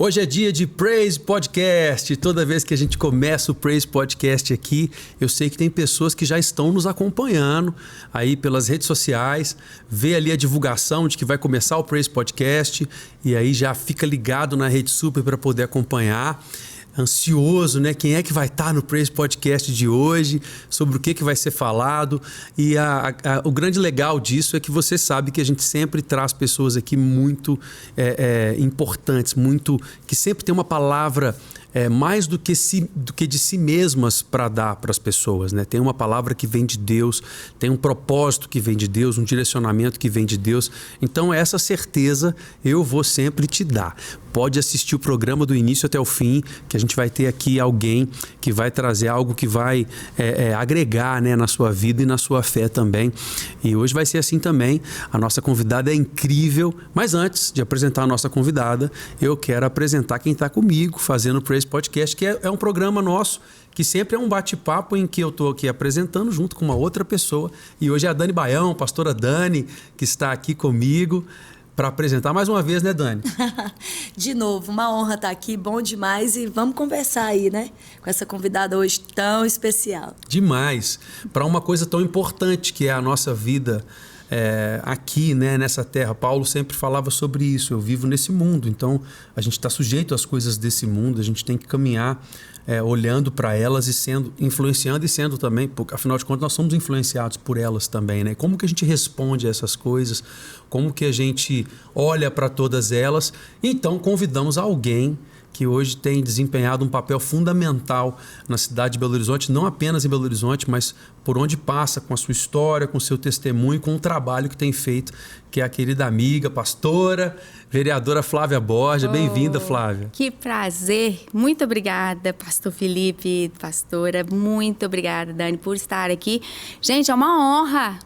Hoje é dia de Praise Podcast. Toda vez que a gente começa o Praise Podcast aqui, eu sei que tem pessoas que já estão nos acompanhando aí pelas redes sociais, vê ali a divulgação de que vai começar o Praise Podcast e aí já fica ligado na Rede Super para poder acompanhar. Ansioso, né? Quem é que vai estar no Praise Podcast de hoje, sobre o que vai ser falado. E o grande legal disso é que você sabe que a gente sempre traz pessoas aqui muito importantes, que sempre tem uma palavra mais do que de si mesmas para dar para as pessoas, né? Tem uma palavra que vem de Deus, tem um propósito que vem de Deus, um direcionamento que vem de Deus. Então essa certeza eu vou sempre te dar. Pode assistir o programa do início até o fim, que a gente vai ter aqui alguém que vai trazer algo que vai agregar, né, na sua vida e na sua fé também. E hoje vai ser assim também. A nossa convidada é incrível, mas antes de apresentar a nossa convidada, eu quero apresentar quem está comigo fazendo o Praise Podcast, que é um programa nosso, que sempre é um bate-papo em que eu estou aqui apresentando junto com uma outra pessoa. E hoje é a Dani Baião, pastora Dani, que está aqui comigo para apresentar mais uma vez, né, Dani? De novo, uma honra estar aqui, bom demais. E vamos conversar aí, né? Com essa convidada hoje tão especial. Demais. Para uma coisa tão importante que é a nossa vida aqui, né, nessa terra. Paulo sempre falava sobre isso. Eu vivo nesse mundo, então a gente está sujeito às coisas desse mundo. A gente tem que caminhar olhando para elas e influenciando e sendo também, porque afinal de contas nós somos influenciados por elas também, né? Como que a gente responde a essas coisas? Como que a gente olha para todas elas? Então convidamos alguém que hoje tem desempenhado um papel fundamental na cidade de Belo Horizonte, não apenas em Belo Horizonte, mas por onde passa, com a sua história, com o seu testemunho, com o trabalho que tem feito, que é a querida amiga, pastora, vereadora Flávia Borges. Bem-vinda, Flávia. Que prazer. Muito obrigada, pastor Felipe, pastora. Muito obrigada, Dani, por estar aqui. Gente, é uma honra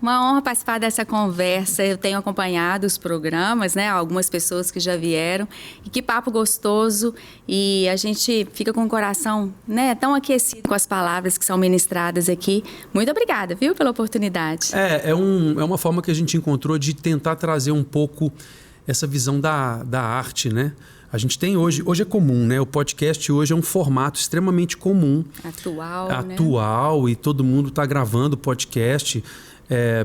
participar dessa conversa. Eu tenho acompanhado os programas, né? Algumas pessoas que já vieram. E que papo gostoso. E a gente fica com o coração, né, tão aquecido com as palavras que são ministradas aqui. Muito obrigada, viu, pela oportunidade. É uma forma que a gente encontrou de tentar trazer um pouco essa visão da arte, né? A gente tem hoje é comum, né? O podcast hoje é um formato extremamente comum. Atual, né? E todo mundo está gravando podcast,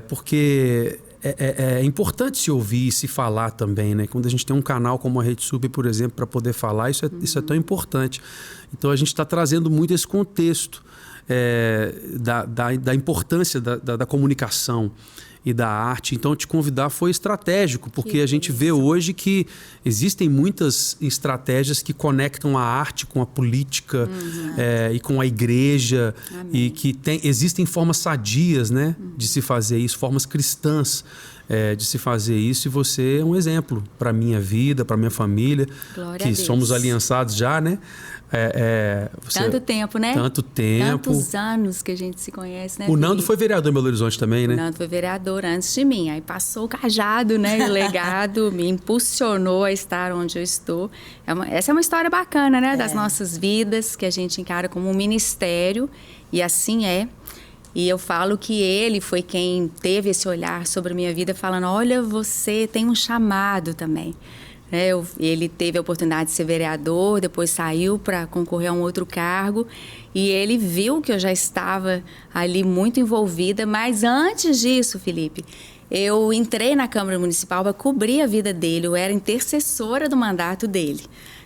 porque é importante se ouvir e se falar também, né? Quando a gente tem um canal como a Rede Sub, por exemplo, para poder falar, isso é tão importante. Então a gente está trazendo muito esse contexto da importância da comunicação e da arte. Então, te convidar foi estratégico, porque a gente vê hoje que existem muitas estratégias que conectam a arte com a política e com a igreja. Amém. E que existem formas sadias, né, de se fazer isso, formas cristãs de se fazer isso, e você é um exemplo para a minha vida, para a minha família. Glória que a Deus. Somos aliançados já, né? Tanto tempo, né? Tanto tempo. Tantos anos que a gente se conhece, né? O Nando foi vereador em Belo Horizonte também, né? O Nando foi vereador antes de mim. Aí passou o cajado, né? O legado me impulsionou a estar onde eu estou. Essa é uma história bacana, né? Das nossas vidas, que a gente encara como um ministério. E assim é. E eu falo que ele foi quem teve esse olhar sobre a minha vida, falando, olha, você tem um chamado também. Ele teve a oportunidade de ser vereador, depois saiu para concorrer a um outro cargo, e ele viu que eu já estava ali muito envolvida. Mas antes disso, Felipe, eu entrei na Câmara Municipal para cobrir a vida dele, eu era intercessora do mandato dele.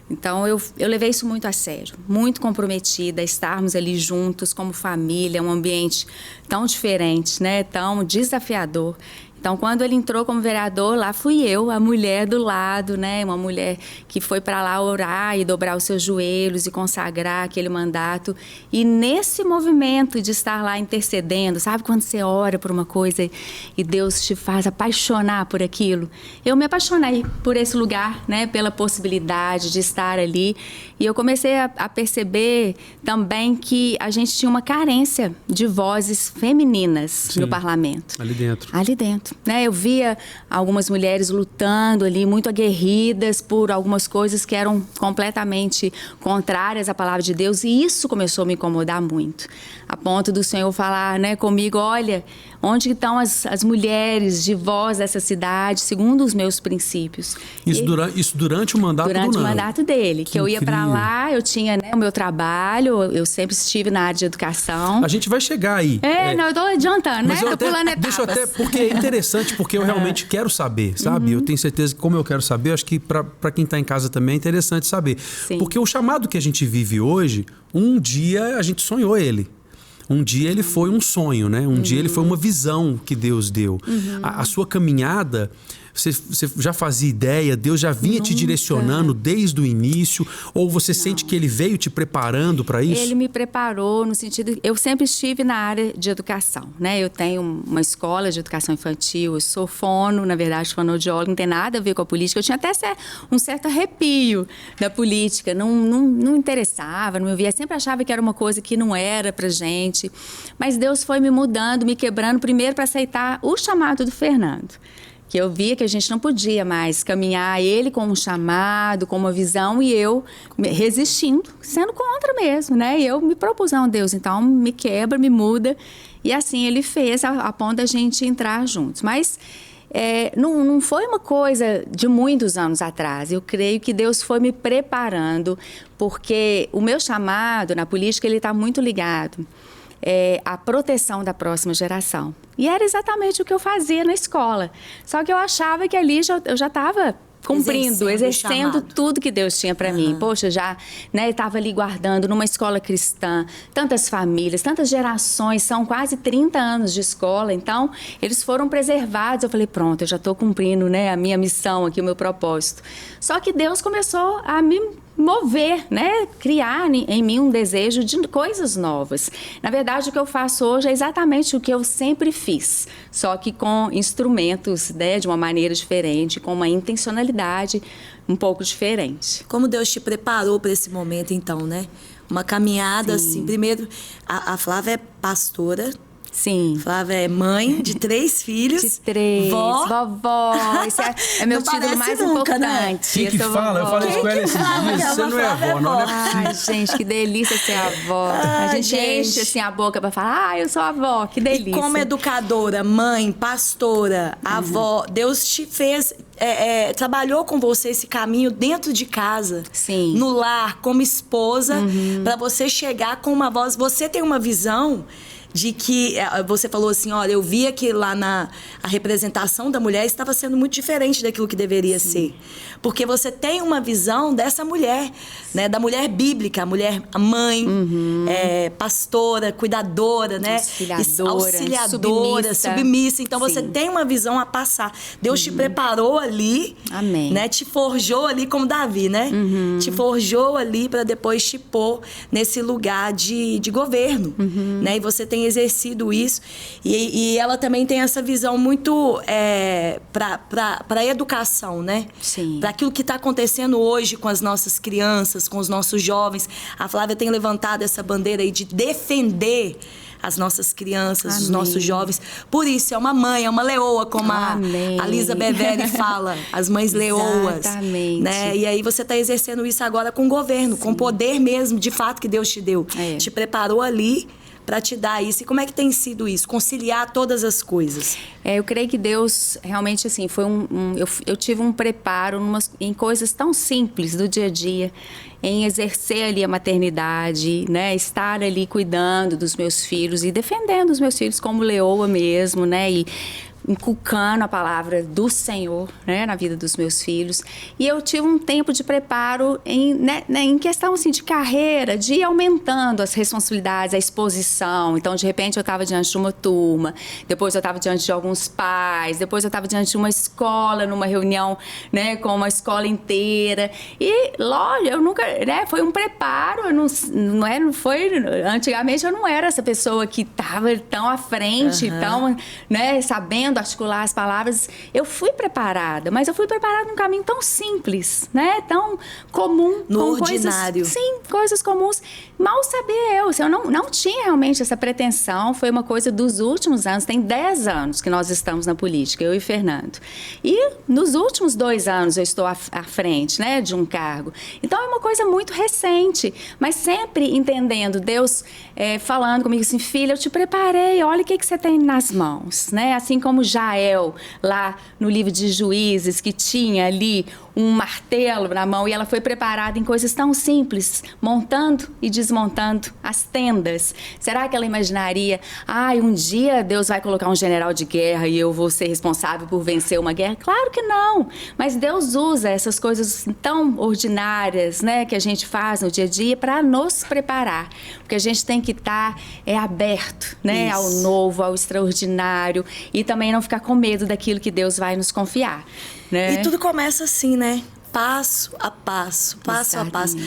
Então, eu levei isso muito a sério, muito comprometida, estarmos ali juntos como família, um ambiente tão diferente, né? Tão desafiador. Então, quando ele entrou como vereador, lá fui eu, a mulher do lado, né? Uma mulher que foi para lá orar e dobrar os seus joelhos e consagrar aquele mandato. E nesse movimento de estar lá intercedendo, sabe quando você ora por uma coisa e Deus te faz apaixonar por aquilo? Eu me apaixonei por esse lugar, né? Pela possibilidade de estar ali. E eu comecei a perceber também que a gente tinha uma carência de vozes femininas. Sim, no parlamento. Ali dentro. Ali dentro. né? Eu via algumas mulheres lutando ali, muito aguerridas por algumas coisas que eram completamente contrárias à palavra de Deus, e isso começou a me incomodar muito, a ponto do Senhor falar, né, comigo, olha, onde estão as mulheres de voz dessa cidade, segundo os meus princípios. Isso durante o mandato do Nando? Durante o mandato dele, que eu ia para lá, eu tinha, né, o meu trabalho, eu sempre estive na área de educação. A gente vai chegar aí. Não, eu tô adiantando, né? Tô pulando etapas. Deixa eu até, porque é interessante, porque eu realmente quero saber, sabe? Eu tenho certeza que como eu quero saber, acho que para quem tá em casa também é interessante saber. Sim. Porque o chamado que a gente vive hoje, um dia a gente sonhou ele. Um dia ele foi um sonho, né? Um dia ele foi uma visão que Deus deu. A sua caminhada, você já fazia ideia? Deus já vinha te direcionando desde o início? Ou você sente que ele veio te preparando para isso? Ele me preparou no sentido... Eu sempre estive na área de educação, né? Eu tenho uma escola de educação infantil, eu sou fono, na verdade, fonoaudióloga, não tem nada a ver com a política. Eu tinha até um certo arrepio da política, não interessava, não me via. Sempre achava que era uma coisa que não era pra gente. Mas Deus foi me mudando, me quebrando, primeiro para aceitar o chamado do Fernando. Que eu via que a gente não podia mais caminhar ele com um chamado, com uma visão, e eu resistindo, sendo contra mesmo, né? E eu me propus, não, Deus, então me quebra, me muda. E assim ele fez, a ponto da gente entrar juntos. Mas não foi uma coisa de muitos anos atrás. Eu creio que Deus foi me preparando, porque o meu chamado na política, ele está muito ligado à proteção da próxima geração. E era exatamente o que eu fazia na escola. Só que eu achava que ali eu já estava cumprindo, exercendo tudo que Deus tinha para mim. Poxa, já estava ali guardando numa escola cristã, tantas famílias, tantas gerações, são quase 30 anos de escola, então eles foram preservados. Eu falei, pronto, eu já estou cumprindo, né, a minha missão aqui, o meu propósito. Só que Deus começou a me mover, né? Criar em mim um desejo de coisas novas. Na verdade, o que eu faço hoje é exatamente o que eu sempre fiz, só que com instrumentos, né, de uma maneira diferente, com uma intencionalidade um pouco diferente. Como Deus te preparou para esse momento, então, né? Uma caminhada, assim. Primeiro, a Flávia é pastora. Sim. Flávia é mãe de 3 filhos. De 3. Vovó. Isso é meu título mais nunca, importante. Quem que fala? Eu falei com ela esses dias. Você não é avó, não é possível. Ai, gente, que delícia ser avó. A gente enche assim a boca pra falar, eu sou avó, que delícia. E como educadora, mãe, pastora, avó, Deus te fez... trabalhou com você esse caminho dentro de casa. Sim. No lar, como esposa, para você chegar com uma voz... Você tem uma visão... de que você falou assim, olha, eu via que lá a representação da mulher estava sendo muito diferente daquilo que deveria ser. Porque você tem uma visão dessa mulher, né? Da mulher bíblica, a mulher mãe, pastora, cuidadora, né? Auxiliadora, submissa. Então, você tem uma visão a passar. Deus te preparou ali, amém, né? Te forjou ali como Davi, né? Te forjou ali para depois te pôr nesse lugar de governo, né? E você tem exercido isso, e ela também tem essa visão muito para a educação, né? Sim. Para aquilo que está acontecendo hoje com as nossas crianças, com os nossos jovens. A Flávia tem levantado essa bandeira aí de defender as nossas crianças, amém, os nossos jovens. Por isso, é uma mãe, é uma leoa, como a Lisa Beveri fala, as mães leoas. Exatamente. Né? E aí você está exercendo isso agora com o governo, sim, com o poder mesmo, de fato, que Deus te deu. Te preparou ali para te dar isso. E como é que tem sido isso? Conciliar todas as coisas. Eu creio que Deus realmente, assim, foi eu tive um preparo em coisas tão simples do dia a dia, em exercer ali a maternidade, né? Estar ali cuidando dos meus filhos e defendendo os meus filhos como leoa mesmo, né? E inculcando a palavra do Senhor, né, na vida dos meus filhos. E eu tive um tempo de preparo em questão assim, de carreira, de ir aumentando as responsabilidades, a exposição. Então, de repente, eu estava diante de uma turma, depois eu estava diante de alguns pais, depois eu estava diante de uma escola, numa reunião, né, com uma escola inteira. E, lógico, eu nunca... Né, foi um preparo, não foi... Antigamente, eu não era essa pessoa que estava tão à frente, tão, né, sabendo sabendo articular as palavras, eu fui preparada, mas eu fui preparada num caminho tão simples, né? Tão comum. No ordinário. Coisas comuns. Mal sabia eu não tinha realmente essa pretensão, foi uma coisa dos últimos anos, tem 10 anos que nós estamos na política, eu e Fernando. E nos últimos 2 anos eu estou à frente, né, de um cargo. Então é uma coisa muito recente, mas sempre entendendo, Deus falando comigo assim, filha, eu te preparei, olha o que você tem nas mãos, né? Assim como Jael, lá no livro de Juízes, que tinha ali um martelo na mão e ela foi preparada em coisas tão simples, montando e desmontando as tendas. Será que ela imaginaria, um dia Deus vai colocar um general de guerra e eu vou ser responsável por vencer uma guerra? Claro que não, mas Deus usa essas coisas tão ordinárias, né, que a gente faz no dia a dia para nos preparar, porque a gente tem que estar aberto, né, ao novo, ao extraordinário e também não ficar com medo daquilo que Deus vai nos confiar. Né? E tudo começa assim, né? Passo a passo, passo a passo.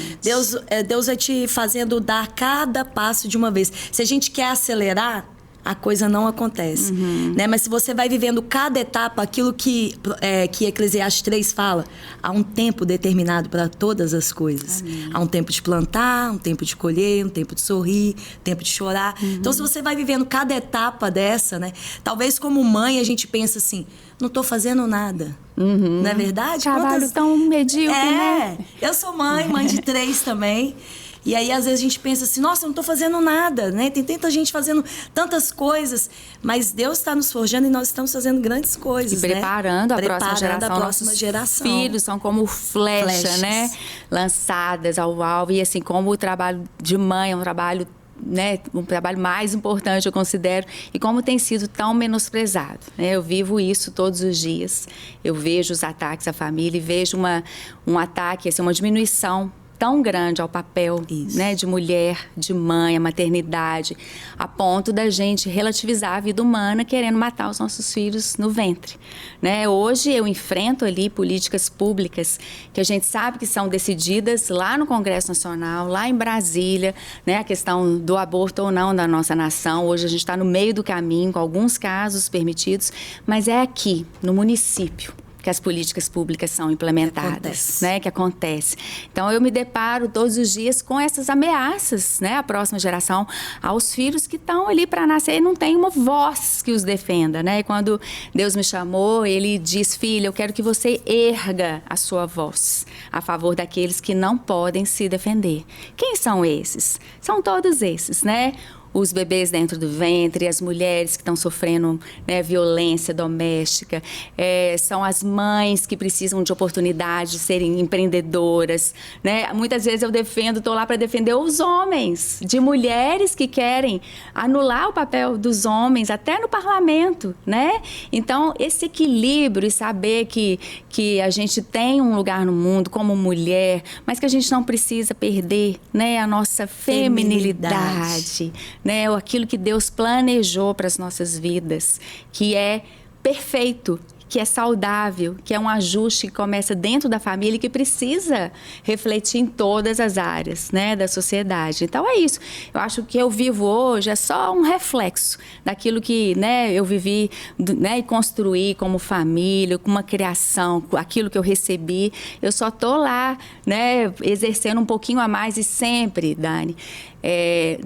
Deus vai te fazendo dar cada passo de uma vez. Se a gente quer acelerar, a coisa não acontece, né? Mas se você vai vivendo cada etapa, aquilo que Eclesiastes 3 fala, há um tempo determinado para todas as coisas. Amém. Há um tempo de plantar, um tempo de colher, um tempo de sorrir, um tempo de chorar. Então, se você vai vivendo cada etapa dessa, né? Talvez como mãe a gente pensa assim, não estou fazendo nada. Não é verdade? Trabalho tão medíocre, né? Eu sou mãe de 3 também. E aí, às vezes, a gente pensa assim, nossa, eu não estou fazendo nada, né? Tem tanta gente fazendo tantas coisas, mas Deus está nos forjando e nós estamos fazendo grandes coisas, e preparando a próxima geração. A próxima geração. Filhos são como flechas, né? Lançadas ao alvo. E assim, como o trabalho de mãe é um trabalho, né, um trabalho mais importante, eu considero, e como tem sido tão menosprezado, né? Eu vivo isso todos os dias. Eu vejo os ataques à família e vejo um ataque, assim, uma diminuição tão grande ao papel, né, de mulher, de mãe, a maternidade, a ponto da gente relativizar a vida humana querendo matar os nossos filhos no ventre, né? Hoje eu enfrento ali políticas públicas que a gente sabe que são decididas lá no Congresso Nacional, lá em Brasília, né, a questão do aborto ou não da nossa nação. Hoje a gente está no meio do caminho, com alguns casos permitidos, mas é aqui, no município, que as políticas públicas são implementadas, né, que acontece. Então, eu me deparo todos os dias com essas ameaças, né, à próxima geração, aos filhos que estão ali para nascer e não tem uma voz que os defenda, né? E quando Deus me chamou, Ele diz, filha, eu quero que você erga a sua voz a favor daqueles que não podem se defender. Quem são esses? São todos esses, né? Os bebês dentro do ventre, as mulheres que estão sofrendo, né, violência doméstica, são as mães que precisam de oportunidade de serem empreendedoras, né? Muitas vezes eu estou lá para defender os homens, de mulheres que querem anular o papel dos homens, até no parlamento, né? Então, esse equilíbrio e saber que a gente tem um lugar no mundo como mulher, mas que a gente não precisa perder, né, a nossa feminilidade, né, aquilo que Deus planejou para as nossas vidas, que é perfeito, que é saudável, que é um ajuste que começa dentro da família e que precisa refletir em todas as áreas, né, da sociedade. Então é isso. Eu acho que o que eu vivo hoje é só um reflexo daquilo que, né, eu vivi, né, e construí como família, com uma criação, aquilo que eu recebi. Eu só estou lá, né, exercendo um pouquinho a mais e sempre, Dani,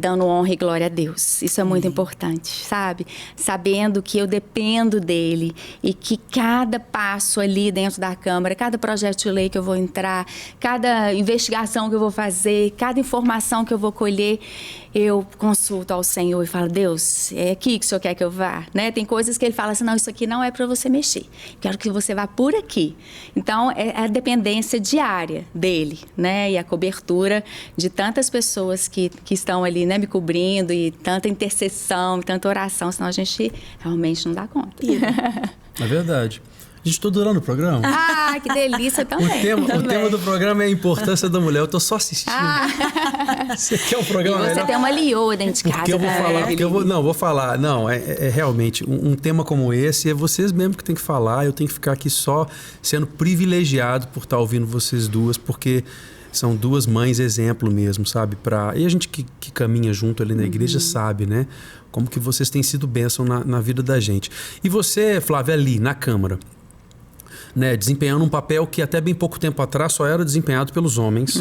dando honra e glória a Deus. Isso é muito importante, sabe? Sabendo que eu dependo dele e que cada passo ali dentro da Câmara, cada projeto de lei que eu vou entrar, cada investigação que eu vou fazer, cada informação que eu vou colher, eu consulto ao Senhor e falo, Deus, é aqui que o Senhor quer que eu vá, né? Tem coisas que ele fala assim, não, isso aqui não é para você mexer, quero que você vá por aqui. Então, é a dependência diária dele, né? E a cobertura de tantas pessoas que estão ali, né, me cobrindo, e tanta intercessão, tanta oração, senão a gente realmente não dá conta. É verdade. A gente está durando o programa. Ah, que delícia também. O tema do programa é a importância da mulher. Eu estou só assistindo. Você quer o programa? E você tem uma Lioa dentro de casa. Porque eu vou falar. Vou falar. Não, é realmente um tema como esse, é vocês mesmo que tem que falar. Eu tenho que ficar aqui só sendo privilegiado por estar ouvindo vocês duas, porque São duas mães exemplo mesmo, sabe? E a gente que caminha junto ali na igreja sabe, né? Como que vocês têm sido bênção na vida da gente. E você, Flávia, ali na Câmara, né, desempenhando um papel que até bem pouco tempo atrás só era desempenhado pelos homens,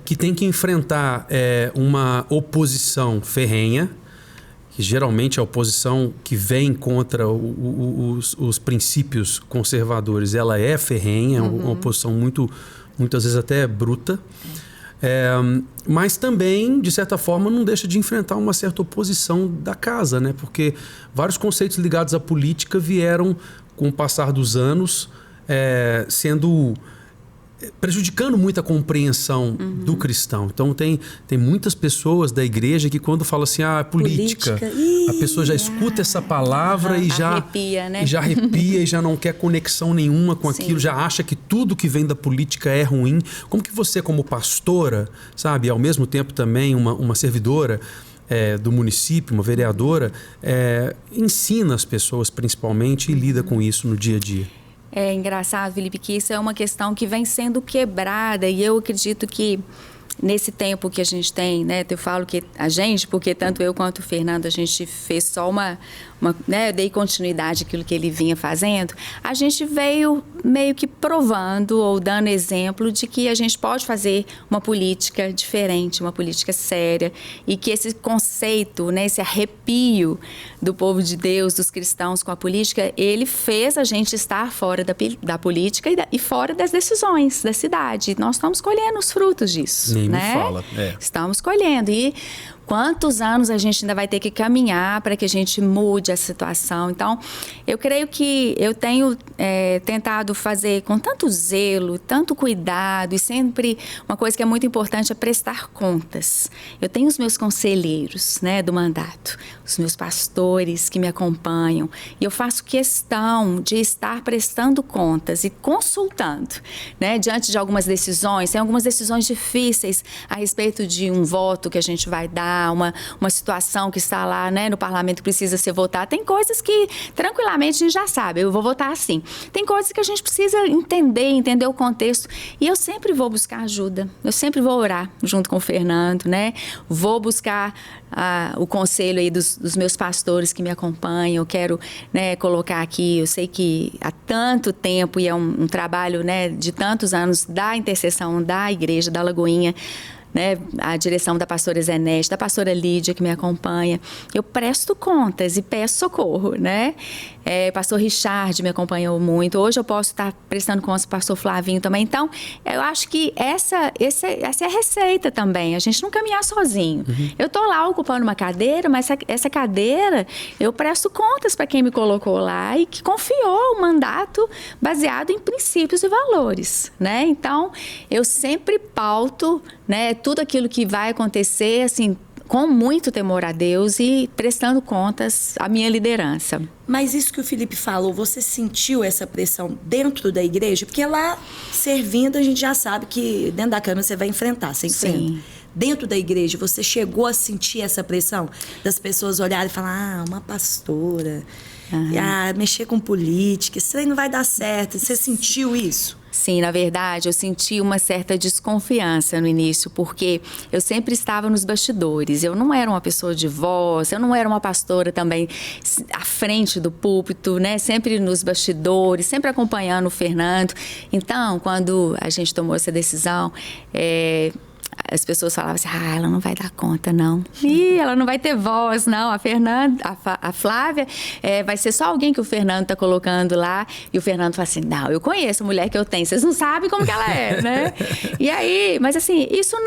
que tem que enfrentar uma oposição ferrenha, que geralmente a oposição que vem contra os princípios conservadores, ela é ferrenha, uma oposição muitas vezes até bruta, mas também, de certa forma, não deixa de enfrentar uma certa oposição da casa, né? Porque vários conceitos ligados à política vieram, com o passar dos anos, prejudicando muito a compreensão do cristão. Então tem muitas pessoas da igreja que quando falam assim, política. A pessoa já escuta essa palavra e já arrepia, né? E já arrepia e já não quer conexão nenhuma com aquilo, já acha que tudo que vem da política é ruim. Como que você, como pastora, sabe, ao mesmo tempo também uma servidora do município, uma vereadora, ensina as pessoas principalmente e lida com isso no dia a dia? É engraçado, Felipe, que isso é uma questão que vem sendo quebrada e eu acredito que nesse tempo que a gente tem, né, eu falo que a gente, porque tanto eu quanto o Fernando, a gente fez só né, eu dei continuidade àquilo que ele vinha fazendo, a gente veio meio que provando ou dando exemplo de que a gente pode fazer uma política diferente, uma política séria e que esse conceito, né, esse arrepio do povo de Deus, dos cristãos com a política, ele fez a gente estar fora da política e fora das decisões da cidade. Nós estamos colhendo os frutos disso. Nem né? me fala. Estamos colhendo. E quantos anos a gente ainda vai ter que caminhar para que a gente mude a situação? Então, eu creio que eu tenho tentado fazer com tanto zelo, tanto cuidado, e sempre uma coisa que é muito importante é prestar contas. Eu tenho os meus conselheiros, né, do mandato, os meus pastores que me acompanham, e eu faço questão de estar prestando contas e consultando, né, diante de algumas decisões. Tem algumas decisões difíceis a respeito de um voto que a gente vai dar, uma situação que está lá, né, no parlamento que precisa ser votada. Tem coisas que tranquilamente a gente já sabe, eu vou votar assim. Tem coisas que a gente precisa entender o contexto, e eu sempre vou buscar ajuda, eu sempre vou orar junto com o Fernando, né, vou buscar o conselho aí dos meus pastores que me acompanham. Eu quero, né, colocar aqui, eu sei que há tanto tempo e é um trabalho, né, de tantos anos da intercessão da igreja da Lagoinha, né, a direção da pastora Zenete, da pastora Lídia que me acompanha, eu presto contas e peço socorro, né? Pastor Richard me acompanhou muito. Hoje eu posso estar prestando contas para o pastor Flavinho também. Então, eu acho que essa é a receita também, a gente não caminhar sozinho. Eu estou lá ocupando uma cadeira, mas essa cadeira eu presto contas para quem me colocou lá e que confiou o mandato baseado em princípios e valores, né? Então, eu sempre pauto, né, tudo aquilo que vai acontecer, assim, com muito temor a Deus e prestando contas à minha liderança. Mas isso que o Felipe falou, você sentiu essa pressão dentro da igreja? Porque lá, servindo, a gente já sabe que dentro da Câmara você vai enfrentar, você enfrenta. Sim. Dentro da igreja, você chegou a sentir essa pressão das pessoas olharem e falar, uma pastora, mexer com política, isso aí não vai dar certo. Você sentiu isso? Sim, na verdade, eu senti uma certa desconfiança no início, porque eu sempre estava nos bastidores. Eu não era uma pessoa de voz, eu não era uma pastora também à frente do púlpito, né? Sempre nos bastidores, sempre acompanhando o Fernando. Então, quando a gente tomou essa decisão, as pessoas falavam assim, ela não vai dar conta, não. Ela não vai ter voz, não. A Flávia, vai ser só alguém que o Fernando está colocando lá. E o Fernando fala assim, não, eu conheço a mulher que eu tenho, vocês não sabem como que ela é, né? E aí, mas assim, isso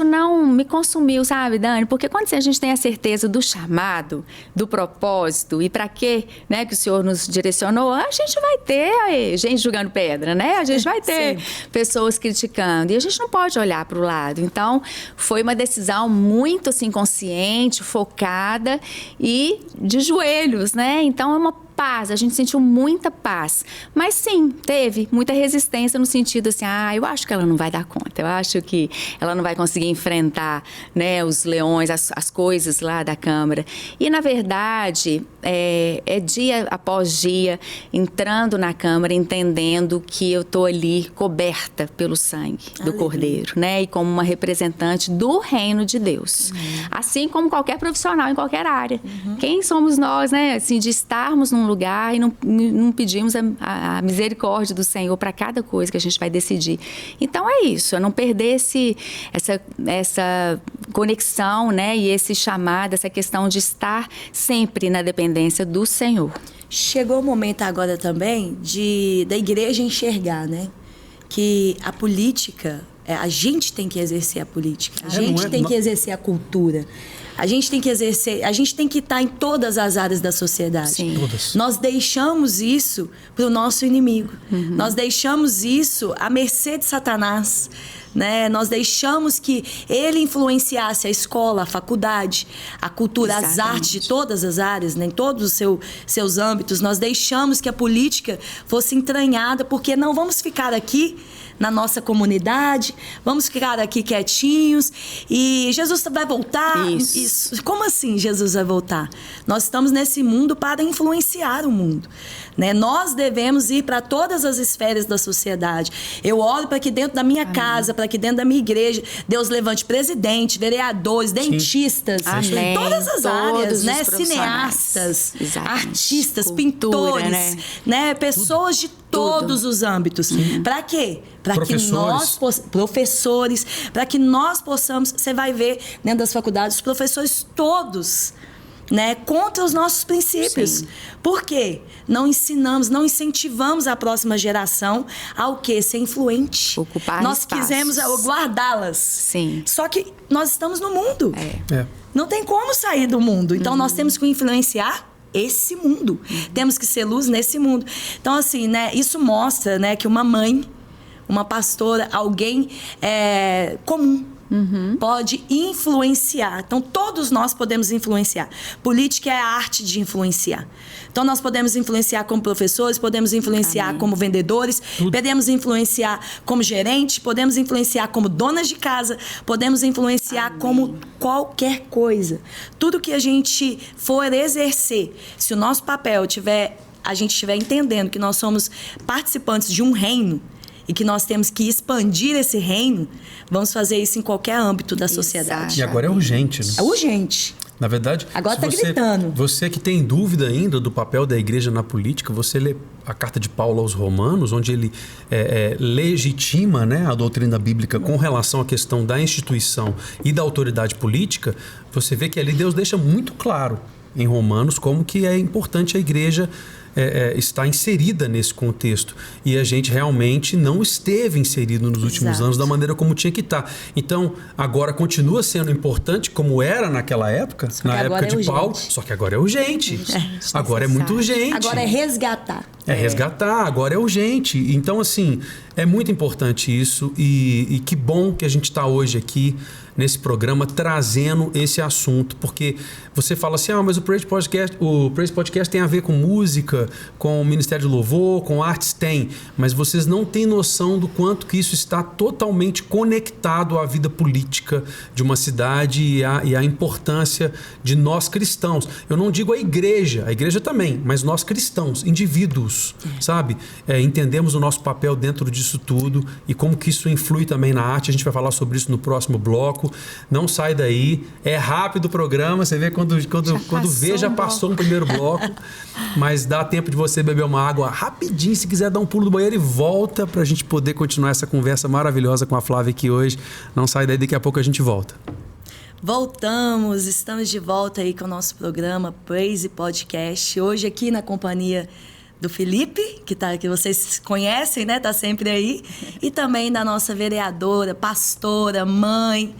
não me consumiu, sabe, Dani? Porque quando a gente tem a certeza do chamado, do propósito e para quê, né, que o Senhor nos direcionou, a gente vai ter gente jogando pedra, né? A gente vai ter pessoas criticando. E a gente não pode olhar para o lado. Então, foi uma decisão muito assim, consciente, focada e de joelhos, né? Então, é uma paz, a gente sentiu muita paz. Mas sim, teve muita resistência no sentido assim, eu acho que ela não vai dar conta, eu acho que ela não vai conseguir enfrentar, né, os leões, as coisas lá da Câmara. E, na verdade, é dia após dia, entrando na Câmara, entendendo que eu estou ali coberta pelo sangue do Cordeiro, né? E como uma representante do reino de Deus. Assim como qualquer profissional em qualquer área. Quem somos nós, né? Assim, de estarmos num lugar e não pedimos a misericórdia do Senhor para cada coisa que a gente vai decidir. Então, é isso. É não perder essa conexão, né? E esse chamado, essa questão de estar sempre na dependência do Senhor. Chegou o momento agora também da igreja enxergar, né? Que a política, a gente tem que exercer a política, a gente tem que exercer a cultura. A gente tem que exercer, a gente tem que estar em todas as áreas da sociedade. Sim. Todas. Nós deixamos isso para o nosso inimigo. Nós deixamos isso à mercê de Satanás. Né? Nós deixamos que ele influenciasse a escola, a faculdade, a cultura, as artes de todas as áreas, né? Em todos os seus âmbitos. Nós deixamos que a política fosse entranhada, porque não vamos ficar aqui na nossa comunidade, vamos ficar aqui quietinhos e Jesus vai voltar. Isso. Como assim Jesus vai voltar? Nós estamos nesse mundo para influenciar o mundo, né? Nós devemos ir para todas as esferas da sociedade. Eu oro para que dentro da minha casa, para que dentro da minha igreja, Deus levante presidente, vereadores, dentistas, Amém. Todas as áreas, né? Cineastas, artistas, cultura, pintores, né? Pessoas de todos os âmbitos. Para quê? Para que nós, professores, para que nós possamos, você vai ver dentro das faculdades, os professores todos, né, contra os nossos princípios. Sim. Por quê? Não ensinamos, não incentivamos a próxima geração ao quê? Ser influente. Ocupar nós espaços. Quisemos guardá-las. Sim. Só que nós estamos no mundo. É. Não tem como sair do mundo. Então, nós temos que influenciar esse mundo. Temos que ser luz nesse mundo. Então, assim, né, isso mostra, né, que uma mãe, uma pastora, alguém comum, pode influenciar. Então, todos nós podemos influenciar. Política é a arte de influenciar. Então, nós podemos influenciar como professores, podemos influenciar como vendedores, podemos influenciar como gerente, podemos influenciar como donas de casa, podemos influenciar como qualquer coisa. Tudo que a gente for exercer, se o nosso papel a gente estiver entendendo que nós somos participantes de um reino, e que nós temos que expandir esse reino, vamos fazer isso em qualquer âmbito da sociedade. E agora é urgente, né? É urgente. Na verdade, agora está gritando. Você que tem dúvida ainda do papel da igreja na política, você lê a carta de Paulo aos Romanos, onde ele legitima, né, a doutrina bíblica com relação à questão da instituição e da autoridade política, você vê que ali Deus deixa muito claro em Romanos como que é importante a igreja está inserida nesse contexto. E a gente realmente não esteve inserido nos últimos anos da maneira como tinha que estar. Então, agora continua sendo importante como era naquela época, na época de Paulo, só que agora é urgente. Agora é muito urgente. Agora é resgatar. É resgatar, agora é urgente. Então, assim, é muito importante isso e que bom que a gente está hoje aqui nesse programa trazendo esse assunto, porque você fala assim, mas o Praise Podcast tem a ver com música, com o Ministério de Louvor, com artes, tem, mas vocês não têm noção do quanto que isso está totalmente conectado à vida política de uma cidade e à importância de nós cristãos. Eu não digo a igreja também, mas nós cristãos, indivíduos, sabe? Entendemos o nosso papel dentro disso tudo e como que isso influi também na arte. A gente vai falar sobre isso no próximo bloco. Não sai daí, é rápido o programa, você vê quando vê, já passou no primeiro bloco, mas dá tempo de você beber uma água rapidinho, se quiser dar um pulo do banheiro e volta pra gente poder continuar essa conversa maravilhosa com a Flávia aqui hoje. Não sai daí, daqui a pouco a gente volta. Voltamos, estamos de volta aí com o nosso programa Praise Podcast, hoje aqui na companhia do Felipe, que vocês conhecem, né? Tá sempre aí. E também da nossa vereadora, pastora, mãe,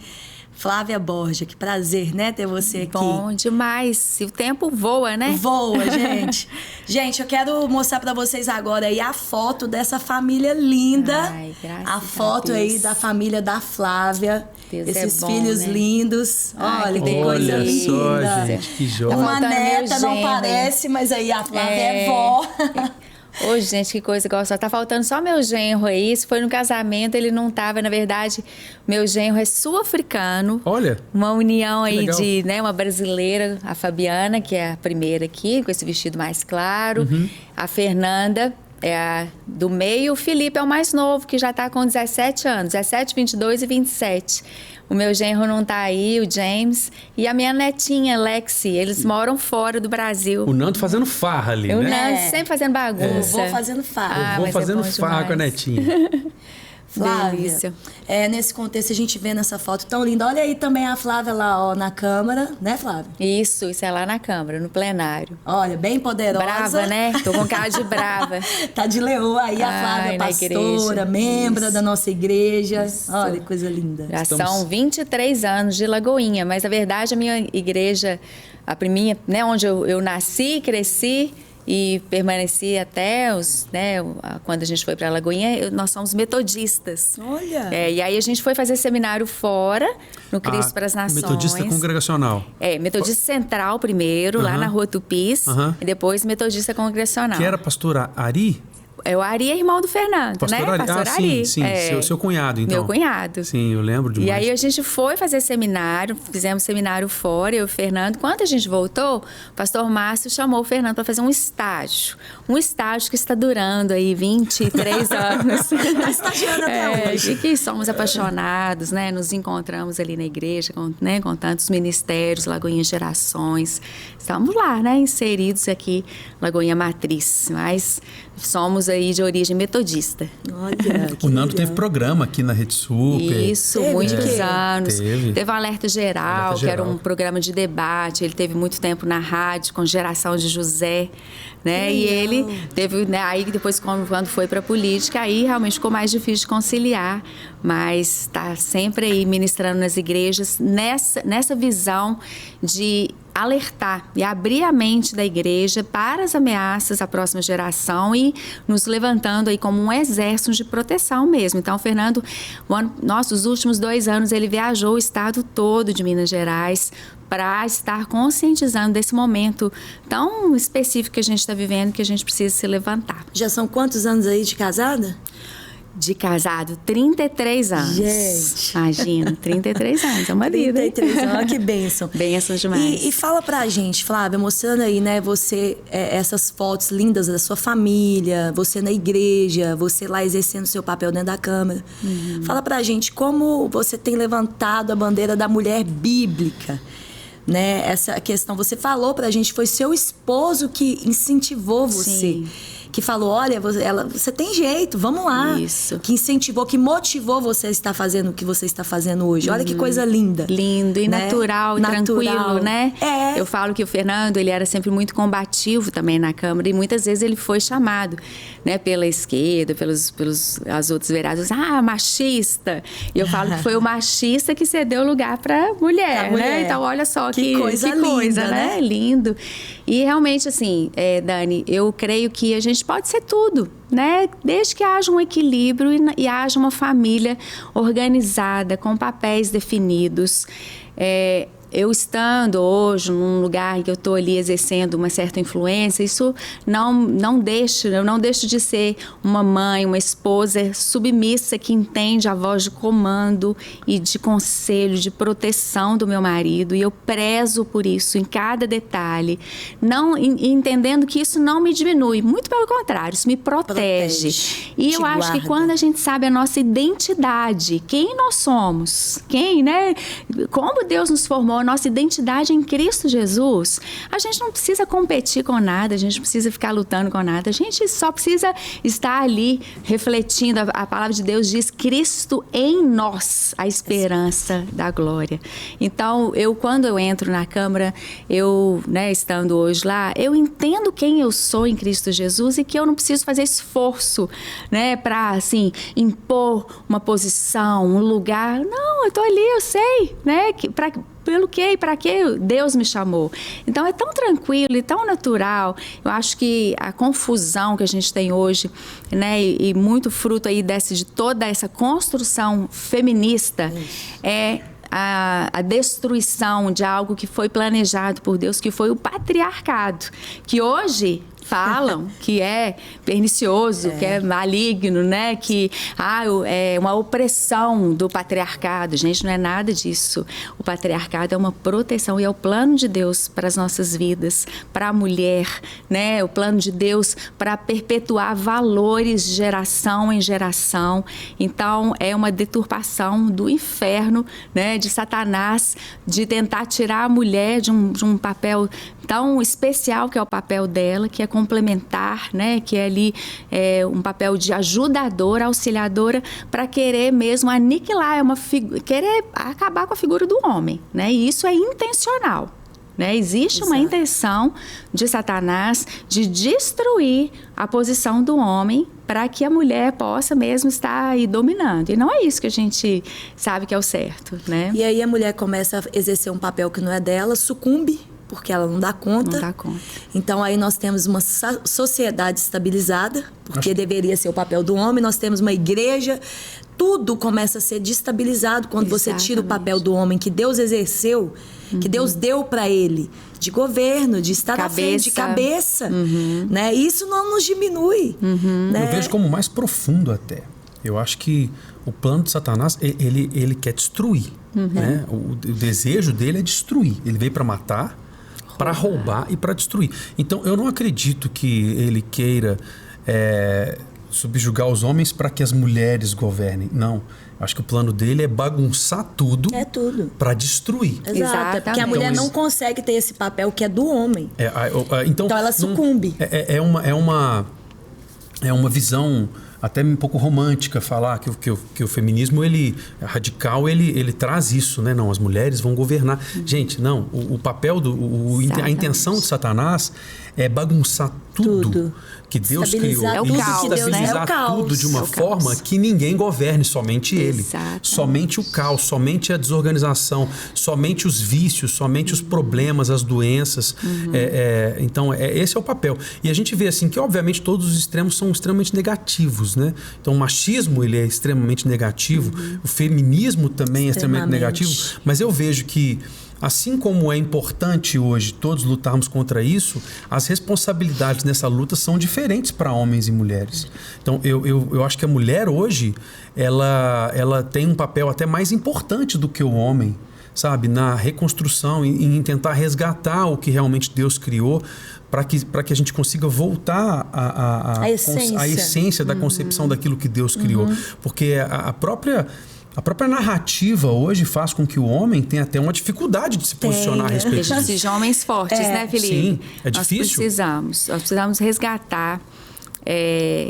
Flávia Borja, que prazer, né, ter você aqui. Bom demais. E o tempo voa, né? Voa, gente. Gente, eu quero mostrar pra vocês agora aí a foto dessa família linda. Ai, graças a foto a Deus. aí da família da Flávia. Deus Esses é bom, filhos né? lindos. Ai, Olha que que coisa Olha linda. só, gente, que joia. Uma Tá faltando meu neta não genro. parece, mas aí a Flávia é vó. Ô, gente, que coisa gostosa. Tá faltando só meu genro aí. Se foi no casamento, ele não tava. Na verdade, meu genro é sul-africano. Olha. Uma união aí legal. de, né, uma brasileira, a Fabiana, que é a primeira aqui, com esse vestido mais claro. A Fernanda é a do meio. O Felipe é o mais novo, que já tá com 17 anos. 17, 22 e 27. O meu genro não tá aí, o James. E a minha netinha, Lexi. Eles moram fora do Brasil. O Nando fazendo farra ali, O né? Nando sempre fazendo bagunça. Vou fazendo farra. Ah, Eu vou mas é fazendo bom farra com a demais. netinha. Flávia, Delícia. nesse contexto a gente vê nessa foto tão linda. Olha aí também a Flávia lá, ó, na câmara, né, Flávia? Isso é lá na Câmara, no plenário. Olha, bem poderosa. Brava, né? Tô com cara de brava. Tá de leoa aí a Flávia, Ai, na pastora, igreja. membra Isso. da nossa igreja. Olha que coisa linda. Já Estamos- são 23 anos de Lagoinha, mas na verdade a minha igreja, né, onde eu nasci, cresci e permaneci até quando a gente foi para Lagoinha, nós somos metodistas. Olha. E aí a gente foi fazer seminário fora, no Cristo para as Nações. Metodista congregacional. Metodista Central primeiro, lá Aham. na Rua Tupis, Aham. e depois Metodista Congregacional. Que era a pastora Ari? O Ari é irmão do Fernando, Pastor né? Ari. Pastor Ah, Ari. sim. Seu cunhado, então. Meu cunhado. Sim, eu lembro demais. E aí a gente foi fazer seminário, fizemos seminário fora, eu e o Fernando. Quando a gente voltou, o pastor Márcio chamou o Fernando para fazer um estágio. Um estágio que está durando aí 23 anos. Tá estagiando até hoje. E que somos apaixonados, né? Nos encontramos ali na igreja, com tantos ministérios, Lagoinha Gerações. Estamos lá, né? Inseridos aqui, Lagoinha Matriz. Mas somos aí de origem metodista. Olha, que O Nando legal. teve programa aqui na Rede Super. Isso, Teve, muitos né? anos. Teve. o Alerta Geral, Alerta que era Geral. um programa de debate. Ele teve muito tempo na rádio com Geração de José, né? Que E legal. ele teve, né? Aí depois, quando foi para política, aí realmente ficou mais difícil de conciliar. Mas está sempre aí ministrando nas igrejas nessa visão de alertar e abrir a mente da igreja para as ameaças à próxima geração e nos levantando aí como um exército de proteção mesmo. Então, o Fernando, os últimos 2 anos, ele viajou o estado todo de Minas Gerais para estar conscientizando desse momento tão específico que a gente está vivendo, que a gente precisa se levantar. Já são quantos anos aí de casada? De casado, 33 anos. Gente. Imagina, 33 anos, é uma vida. 33 anos, olha que bênção. Bênção demais. E fala pra gente, Flávia, mostrando aí, né, você, essas fotos lindas da sua família, você na igreja, você lá exercendo seu papel dentro da Câmara. Fala pra gente como você tem levantado a bandeira da mulher bíblica, né? Essa questão, você falou pra gente, foi seu esposo que incentivou você. Sim. Que falou, olha, você tem jeito, vamos lá. Isso. Que incentivou, que motivou você a estar fazendo o que você está fazendo hoje. Olha que coisa linda. Lindo e né? natural e tranquilo, né? É. Eu falo que o Fernando, ele era sempre muito combativo também na Câmara e muitas vezes ele foi chamado, né, pela esquerda, pelos as outros vereadores, machista. E eu falo que foi o machista que cedeu lugar para mulher, Pra mulher. né? Então, olha só Que coisa linda, né? Lindo. E realmente, assim, Dani, eu creio que a gente pode ser tudo, né? Desde que haja um equilíbrio e haja uma família organizada, com papéis definidos. Eu estando hoje num lugar em que eu estou ali exercendo uma certa influência, isso eu não deixo de ser uma mãe, uma esposa submissa que entende a voz de comando e de conselho, de proteção do meu marido, e eu prezo por isso em cada detalhe, entendendo que isso não me diminui, muito pelo contrário, isso me protege. E eu acho que quando a gente sabe a nossa identidade, quem nós somos, né? Como Deus nos formou a nossa identidade em Cristo Jesus, a gente não precisa competir com nada, a gente não precisa ficar lutando com nada, a gente só precisa estar ali refletindo. A palavra de Deus diz: Cristo em nós, a esperança da glória. Então, quando eu entro na Câmara, estando hoje lá, eu entendo quem eu sou em Cristo Jesus e que eu não preciso fazer esforço, para, assim, impor uma posição, um lugar. Não, eu tô ali, eu sei, pelo que e para que Deus me chamou. Então, é tão tranquilo e tão natural. Eu acho que a confusão que a gente tem hoje, e muito fruto aí de toda essa construção feminista, é a destruição de algo que foi planejado por Deus, que foi o patriarcado, que hoje falam que é pernicioso, que é maligno, que é uma opressão do patriarcado. Gente, não é nada disso. O patriarcado é uma proteção e é o plano de Deus para as nossas vidas, para a mulher, o plano de Deus para perpetuar valores de geração em geração. Então, é uma deturpação do inferno, de Satanás, de tentar tirar a mulher de um papel tão especial que é o papel dela, que é complementar, que é ali um papel de ajudadora, auxiliadora, para querer mesmo aniquilar, querer acabar com a figura do homem, e isso é intencional. Existe uma intenção de Satanás de destruir a posição do homem para que a mulher possa mesmo estar aí dominando. E não é isso que a gente sabe que é o certo, E aí a mulher começa a exercer um papel que não é dela, sucumbe, porque ela não dá conta. Não dá conta. Então, aí nós temos uma sociedade estabilizada, porque deveria ser o papel do homem. Nós temos uma igreja. Tudo começa a ser destabilizado quando você tira o papel do homem que Deus exerceu, que Deus deu para ele, de governo, de estar na frente, de cabeça. Isso não nos diminui. Eu vejo como mais profundo até. Eu acho que o plano de Satanás, ele quer destruir. O desejo dele é destruir. Ele veio para matar, para roubar e para destruir. Então, eu não acredito que ele queira subjugar os homens para que as mulheres governem. Não. Acho que o plano dele é bagunçar tudo. É tudo. Para destruir. Exato. Porque a mulher não consegue ter esse papel que é do homem. Então ela sucumbe. É uma visão até um pouco romântica falar que o feminismo radical ele traz isso, Não, as mulheres vão governar. Gente, não, o papel a intenção de Satanás é bagunçar tudo que Deus criou. É o caos, estabilizar tudo de uma forma que ninguém governe, somente ele. Exatamente. Somente o caos, somente a desorganização, somente os vícios, somente os problemas, as doenças. Então, esse é o papel. E a gente vê assim que, obviamente, todos os extremos são extremamente negativos, Então, o machismo ele é extremamente negativo, o feminismo também é extremamente negativo, mas eu vejo que assim como é importante hoje todos lutarmos contra isso, as responsabilidades nessa luta são diferentes para homens e mulheres. Então, eu acho que a mulher hoje, ela tem um papel até mais importante do que o homem, sabe? Na reconstrução, em tentar resgatar o que realmente Deus criou, para que a gente consiga voltar à essência da concepção daquilo que Deus criou. Porque a própria narrativa hoje faz com que o homem tenha até uma dificuldade de se posicionar a respeito disso. Precisa de homens fortes, Felipe? Sim, é difícil. Nós precisamos resgatar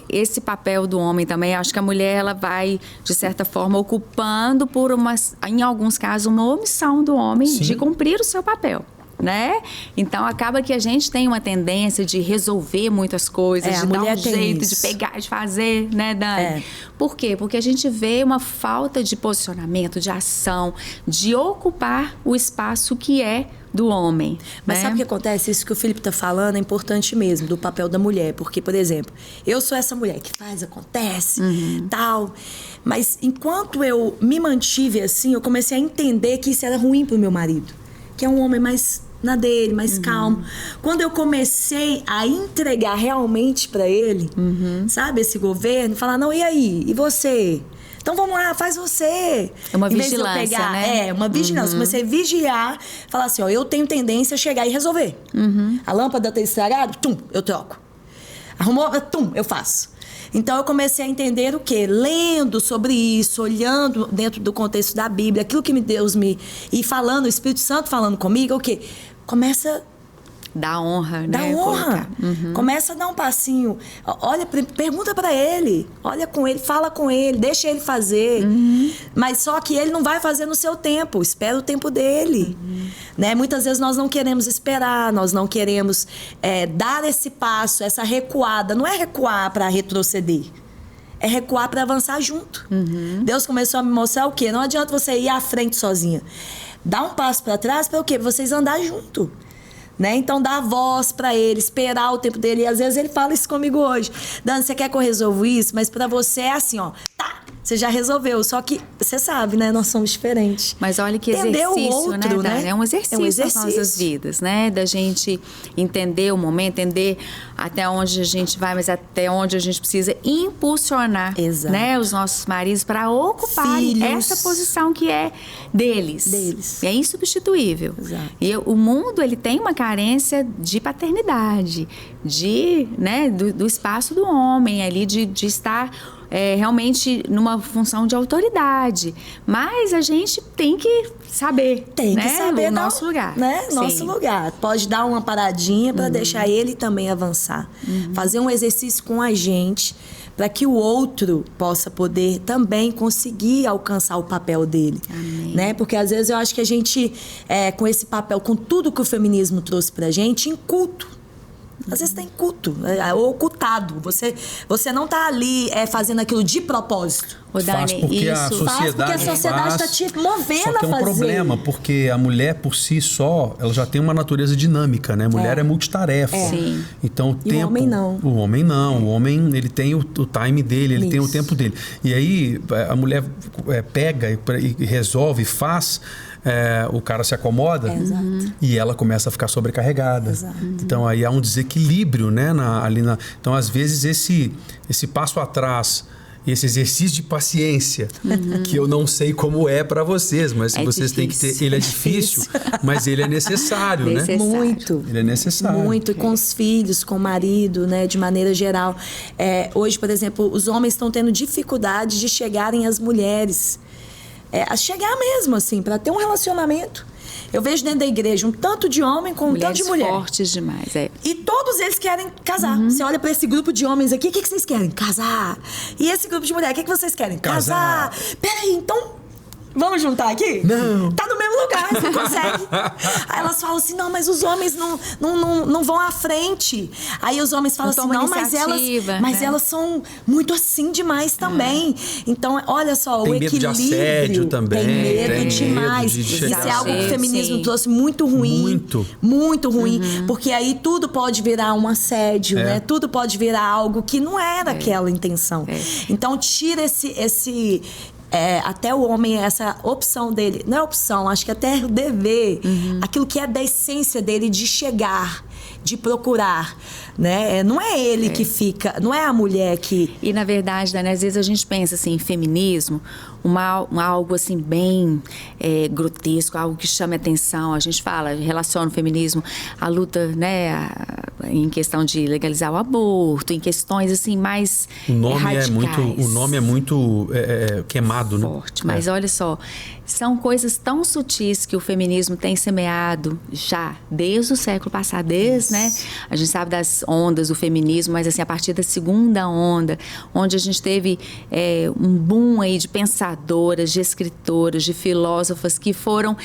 esse papel do homem também. Acho que a mulher ela vai, de certa forma, ocupando em alguns casos, uma omissão do homem de cumprir o seu papel. Então acaba que a gente tem uma tendência de resolver muitas coisas, de dar um jeito, de pegar, de fazer, Dani? Por quê? Porque a gente vê uma falta de posicionamento, de ação, de ocupar o espaço que é do homem. Mas sabe o que acontece? Isso que o Felipe está falando é importante mesmo, do papel da mulher. Porque, por exemplo, eu sou essa mulher que faz, acontece, tal. Mas enquanto eu me mantive assim, eu comecei a entender que isso era ruim pro meu marido. Que é um homem mais na dele, mais calmo. Quando eu comecei a entregar realmente para ele, sabe, esse governo, falar, não, e aí? E você? Então vamos lá, faz você. É uma vigilância, uma vigilância. Comecei a vigiar, falar assim, eu tenho tendência a chegar e resolver. A lâmpada tá estragada, eu troco. Arrumou, eu faço. Então eu comecei a entender o quê? Lendo sobre isso, olhando dentro do contexto da Bíblia, aquilo que Deus me... E falando, o Espírito Santo falando comigo, o quê? Começa... Dá honra, Dá né? honra. Começa a dar um passinho. Olha, pergunta pra ele. Olha com ele, fala com ele, deixa ele fazer. Mas só que ele não vai fazer no seu tempo. Espera o tempo dele. Né? Muitas vezes nós não queremos esperar, nós não queremos dar esse passo, essa recuada. Não é recuar para retroceder. É recuar para avançar junto. Deus começou a me mostrar o quê? Não adianta você ir à frente sozinha. Dá um passo para trás para o quê? Vocês andar junto. Né? Então, dar voz para ele, esperar o tempo dele. E às vezes ele fala isso comigo hoje. Dani, você quer que eu resolva isso? Mas para você é assim, ó. Tá, você já resolveu. Só que, você sabe, né? Nós somos diferentes. Mas olha que entender exercício, o outro, né? É um exercício nas nossas vidas, né? Da gente entender o momento, entender até onde a gente vai, mas até onde a gente precisa impulsionar, né? Os nossos maridos para ocuparem essa posição que é deles. É insubstituível. Exato. E o mundo, ele tem uma carência de paternidade, né? Do espaço do homem ali, de estar... realmente numa função de autoridade. Mas a gente tem que saber, tem que saber o nosso lugar. Né? Nosso lugar. Pode dar uma paradinha para deixar ele também avançar. Fazer um exercício com a gente para que o outro possa poder também conseguir alcançar o papel dele. Amém. Né? Porque às vezes eu acho que a gente, com esse papel, com tudo que o feminismo trouxe pra gente, em culto. Às vezes tem culto, ou ocultado. Você não tá ali fazendo aquilo de propósito. Ô, Dani, faz porque a sociedade está te movendo só que a fazer. É um problema, porque a mulher por si só, ela já tem uma natureza dinâmica, né? A mulher é multitarefa. Sim. Então o tempo... o homem não. O homem não. O homem, ele tem o time dele, ele tem o tempo dele. E aí a mulher pega e resolve, faz... o cara se acomoda e ela começa a ficar sobrecarregada. Então aí há um desequilíbrio, né? Então às vezes esse passo atrás, esse exercício de paciência, que eu não sei como é para vocês, mas vocês têm que ter. Ele é difícil, mas ele é necessário, né? Muito. Ele é necessário. Muito, e com os filhos, com o marido, né? De maneira geral. Hoje, por exemplo, os homens estão tendo dificuldade de chegarem às mulheres. A chegar mesmo, assim, para ter um relacionamento. Eu vejo dentro da igreja um tanto de homem com um tanto de mulher. Fortes demais, E todos eles querem casar. Você olha para esse grupo de homens aqui, o que vocês querem? Casar. E esse grupo de mulher, o que vocês querem? Casar. Peraí, então... Vamos juntar aqui? Não. Tá no mesmo lugar, você consegue. Aí elas falam assim, não, mas os homens não vão à frente. Aí os homens falam assim, não, mas elas são muito assim demais também. Então, olha só, tem o equilíbrio. Tem medo de assédio também. Tem medo demais. Isso é algo que o feminismo trouxe muito ruim. Muito ruim. Porque aí tudo pode virar um assédio, né? Tudo pode virar algo que não era aquela intenção. Então, tira esse até o homem, essa opção dele, não é opção, acho que até o dever, aquilo que é da essência dele de chegar, de procurar, né? Não é ele que fica, não é a mulher que... E na verdade, Dani, às vezes a gente pensa assim, em feminismo, algo assim bem grotesco, algo que chame atenção. A gente relaciona o feminismo à luta, né, em questão de legalizar o aborto, em questões assim mais radicais. O nome é muito queimado, forte, né? Mas olha só, são coisas tão sutis que o feminismo tem semeado já desde o século passado, né? A gente sabe das ondas do feminismo, mas assim, a partir da segunda onda, onde a gente teve um boom aí de pensadoras, de escritoras, de filósofas que foram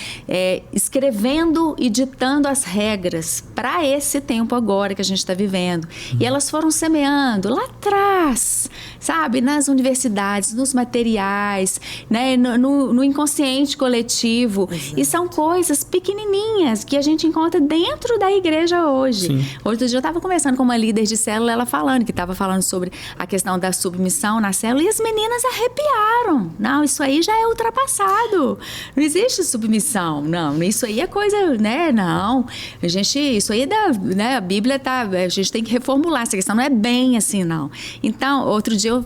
escrevendo e ditando as regras para esse tempo agora que a gente está vivendo. E elas foram semeando lá atrás, sabe? Nas universidades, nos materiais, né? No inconsciente coletivo. Exato. E são coisas pequenininhas que a gente encontra dentro da igreja hoje. Sim. Outro dia eu estava conversando com uma líder de célula, ela falando, que estava falando sobre a questão da submissão na célula, e as meninas arrepiaram. Não, isso aí já é ultrapassado. Não existe submissão. Não, isso aí é coisa, né? Não. Isso aí é a Bíblia família a gente tem que reformular essa questão, não é bem assim, não. Então, outro dia eu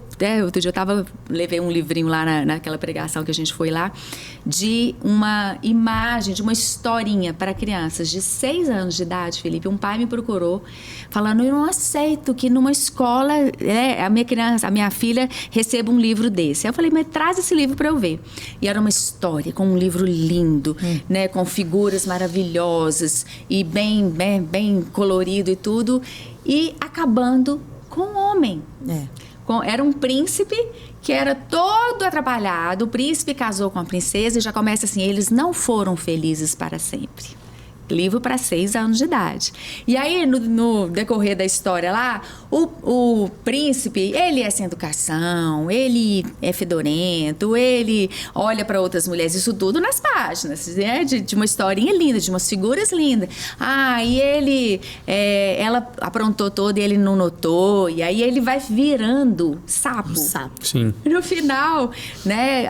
levei um livrinho lá naquela pregação que a gente foi lá, de uma imagem, de uma historinha para crianças de 6 anos de idade, Felipe. Um pai me procurou falando, eu não aceito que numa escola a minha filha receba um livro desse. Aí eu falei, mas traz esse livro para eu ver. E era uma história com um livro lindo, né, com figuras maravilhosas e bem colorido e tudo, e acabando com o homem. Era um príncipe que era todo atrapalhado. O príncipe casou com a princesa e já começa assim, eles não foram felizes para sempre. Livro para 6 anos de idade. E aí, no decorrer da história lá, o príncipe, ele é sem educação, ele é fedorento, ele olha para outras mulheres, isso tudo nas páginas, né? De uma historinha linda, de umas figuras lindas. E ela aprontou todo e ele não notou, e aí ele vai virando sapo. Sim. No final, né,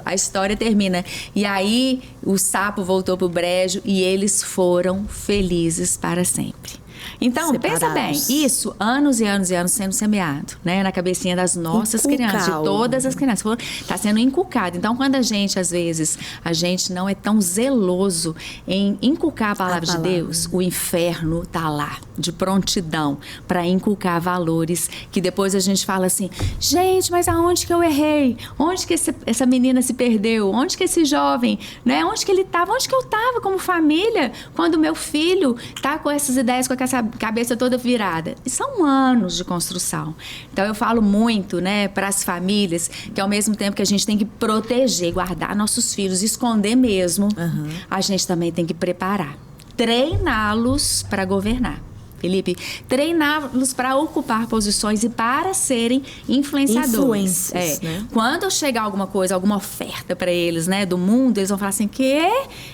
a história termina. E aí, o sapo voltou pro brejo e eles foram felizes para sempre. Então, pensa bem, isso, anos e anos e anos sendo semeado, né? Na cabecinha das nossas crianças, de todas as crianças. Está sendo inculcado. Então, quando às vezes, a gente não é tão zeloso em inculcar a palavra de Deus, o inferno está lá, de prontidão, para inculcar valores que depois a gente fala assim, gente, mas aonde que eu errei? Onde que essa menina se perdeu? Onde que esse jovem, né? Onde que ele estava? Onde que eu estava como família quando meu filho está com essas ideias, com essa cabeça toda virada? E são anos de construção. Então eu falo muito, né, para as famílias, que ao mesmo tempo que a gente tem que proteger, guardar nossos filhos, esconder mesmo, a gente também tem que preparar, treiná-los para governar. Felipe, treiná-los para ocupar posições e para serem influenciadores. Né? Quando chegar alguma coisa, alguma oferta para eles, né, do mundo, eles vão falar assim,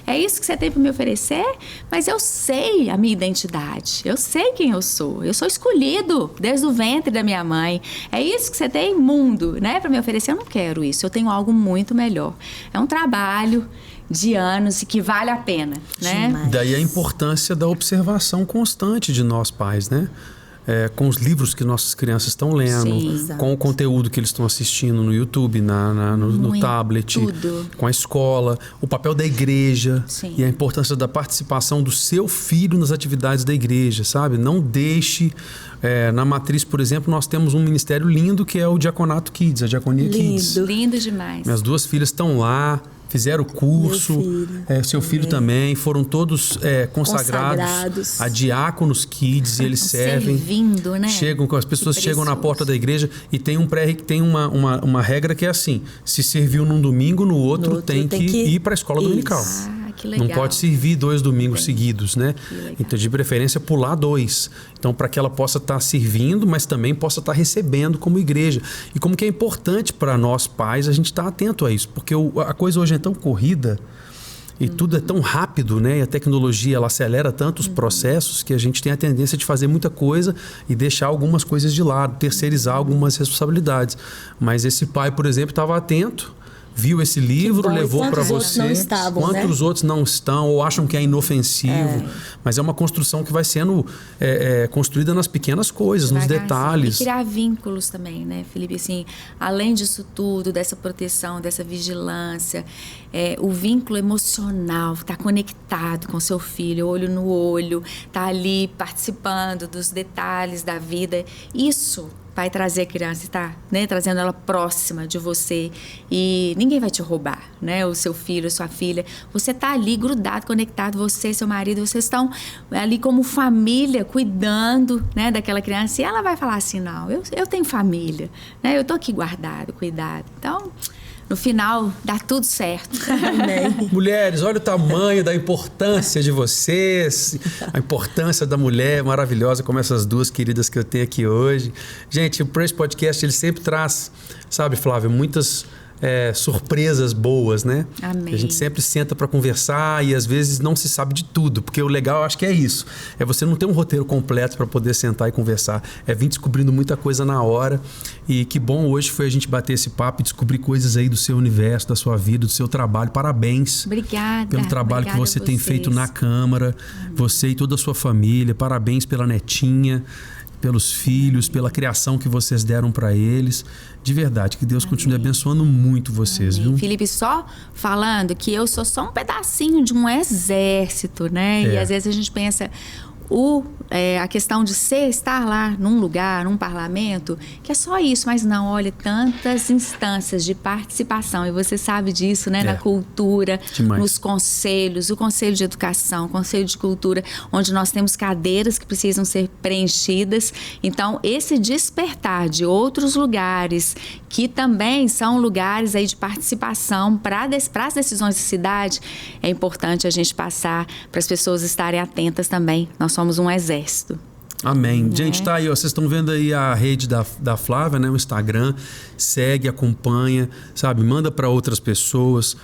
é isso que você tem para me oferecer? Mas eu sei a minha identidade, eu sei quem eu sou escolhido desde o ventre da minha mãe. É isso que você tem, mundo, né, para me oferecer? Eu não quero isso, eu tenho algo muito melhor. É um trabalho de anos e que vale a pena, né? Demais. Daí a importância da observação constante de nós pais, né? Com os livros que nossas crianças estão lendo, Sim, com o conteúdo que eles estão assistindo no YouTube, no tablet, tudo. Com a escola, o papel da igreja. Sim. E a importância da participação do seu filho nas atividades da igreja, sabe? Não deixe... na Matriz, por exemplo, nós temos um ministério lindo que é o Diaconato Kids, a Diaconia Kids. Lindo demais. Minhas 2 filhas estão lá, fizeram o curso, seu filho também, foram todos consagrados a diáconos kids, e eles servem. Servindo, né? As pessoas chegam na porta da igreja e tem uma regra que é assim, se serviu num domingo, no outro tem que ir para a escola dominical. Que legal. Não pode servir 2 domingos seguidos, né? Então, de preferência, pular 2. Então, para que ela possa estar servindo, mas também possa estar recebendo como igreja. E como que é importante para nós pais a gente estar atento a isso. Porque a coisa hoje é tão corrida e tudo é tão rápido, né? E a tecnologia, ela acelera tanto os processos que a gente tem a tendência de fazer muita coisa e deixar algumas coisas de lado, terceirizar algumas responsabilidades. Mas esse pai, por exemplo, estava atento, viu esse livro, levou para você. Quantos outros não estão ou acham que é inofensivo. Mas é uma construção que vai sendo construída nas pequenas coisas, nos detalhes. E criar vínculos também, né, Felipe? Assim, além disso tudo, dessa proteção, dessa vigilância, o vínculo emocional, tá conectado com seu filho, olho no olho, tá ali participando dos detalhes da vida. Isso vai trazer a criança, tá, né, trazendo ela próxima de você, e ninguém vai te roubar, né, o seu filho, a sua filha. Você tá ali grudado, conectado, você, seu marido, vocês estão ali como família, cuidando, né, daquela criança, e ela vai falar assim, não, eu tenho família, né, eu tô aqui guardado, cuidado. Então, no final, dá tudo certo. Amém. Mulheres, olha o tamanho da importância de vocês, a importância da mulher maravilhosa como essas 2 queridas que eu tenho aqui hoje. Gente, o Praise Podcast, ele sempre traz, sabe, Flávia, muitas surpresas boas, né? Amém. A gente sempre senta para conversar e às vezes não se sabe de tudo, porque o legal, eu acho que é isso. É você não ter um roteiro completo para poder sentar e conversar. É vir descobrindo muita coisa na hora. E que bom hoje foi a gente bater esse papo e descobrir coisas aí do seu universo, da sua vida, do seu trabalho. Parabéns. Obrigada. Pelo trabalho que você tem feito na Câmara. Você e toda a sua família. Parabéns pela netinha, pelos filhos, pela criação que vocês deram para eles. De verdade, que Deus continue abençoando muito vocês, viu? Felipe, só falando que eu sou só um pedacinho de um exército, né? E às vezes a gente pensa... a questão de estar lá num lugar, num parlamento, que é só isso, mas não, olha, tantas instâncias de participação, e você sabe disso, né? Na cultura, demais. Nos conselhos, o Conselho de Educação, o Conselho de Cultura, onde nós temos cadeiras que precisam ser preenchidas. Então, esse despertar de outros lugares, que também são lugares aí de participação para as decisões da cidade, é importante a gente passar para as pessoas estarem atentas também. Nós somos um exército. Amém. Gente, tá aí, ó, vocês estão vendo aí a rede da Flávia, né? O Instagram. Segue, acompanha, sabe? Manda para outras pessoas.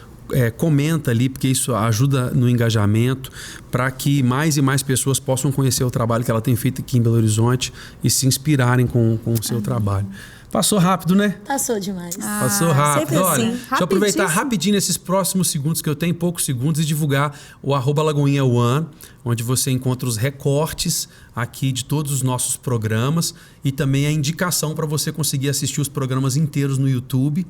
Comenta ali, porque isso ajuda no engajamento para que mais e mais pessoas possam conhecer o trabalho que ela tem feito aqui em Belo Horizonte e se inspirarem com o seu trabalho. Passou rápido, né? Passou demais. Passou rápido. Sempre Olha, assim. deixa eu aproveitar rapidinho esses próximos segundos, que eu tenho poucos segundos, e divulgar o @LagoinhaOne, onde você encontra os recortes aqui de todos os nossos programas e também a indicação para você conseguir assistir os programas inteiros no YouTube.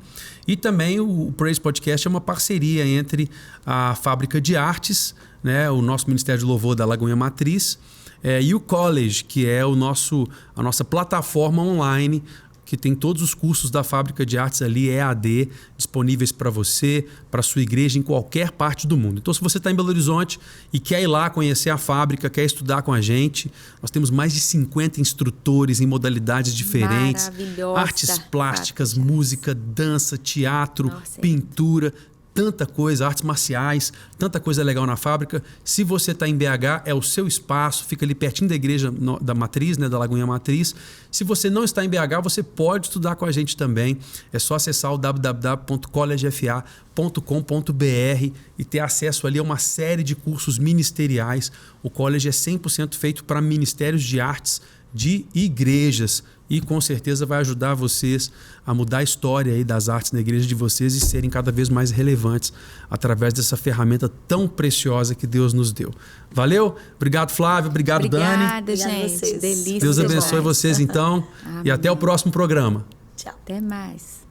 E também o Praise Podcast é uma parceria entre a Fábrica de Artes, né, o nosso Ministério de Louvor da Lagoinha Matriz, e o College, que é a nossa plataforma online, que tem todos os cursos da Fábrica de Artes ali, EAD, disponíveis para você, para sua igreja em qualquer parte do mundo. Então, se você está em Belo Horizonte e quer ir lá conhecer a fábrica, quer estudar com a gente, nós temos mais de 50 instrutores em modalidades diferentes. Artes plásticas, música, dança, teatro, pintura, tanta coisa, artes marciais, tanta coisa legal na fábrica. Se você está em BH, é o seu espaço, fica ali pertinho da igreja da Matriz, né, da Lagoinha Matriz. Se você não está em BH, você pode estudar com a gente também. É só acessar o www.collegefa.com.br e ter acesso ali a uma série de cursos ministeriais. O college é 100% feito para ministérios de artes de igrejas e com certeza vai ajudar vocês a mudar a história aí das artes na igreja de vocês e serem cada vez mais relevantes através dessa ferramenta tão preciosa que Deus nos deu. Valeu? Obrigado, Flávia. Obrigado, Dani. Obrigada, gente. Delícia. Deus abençoe vocês então. E até o próximo programa. Tchau. Até mais.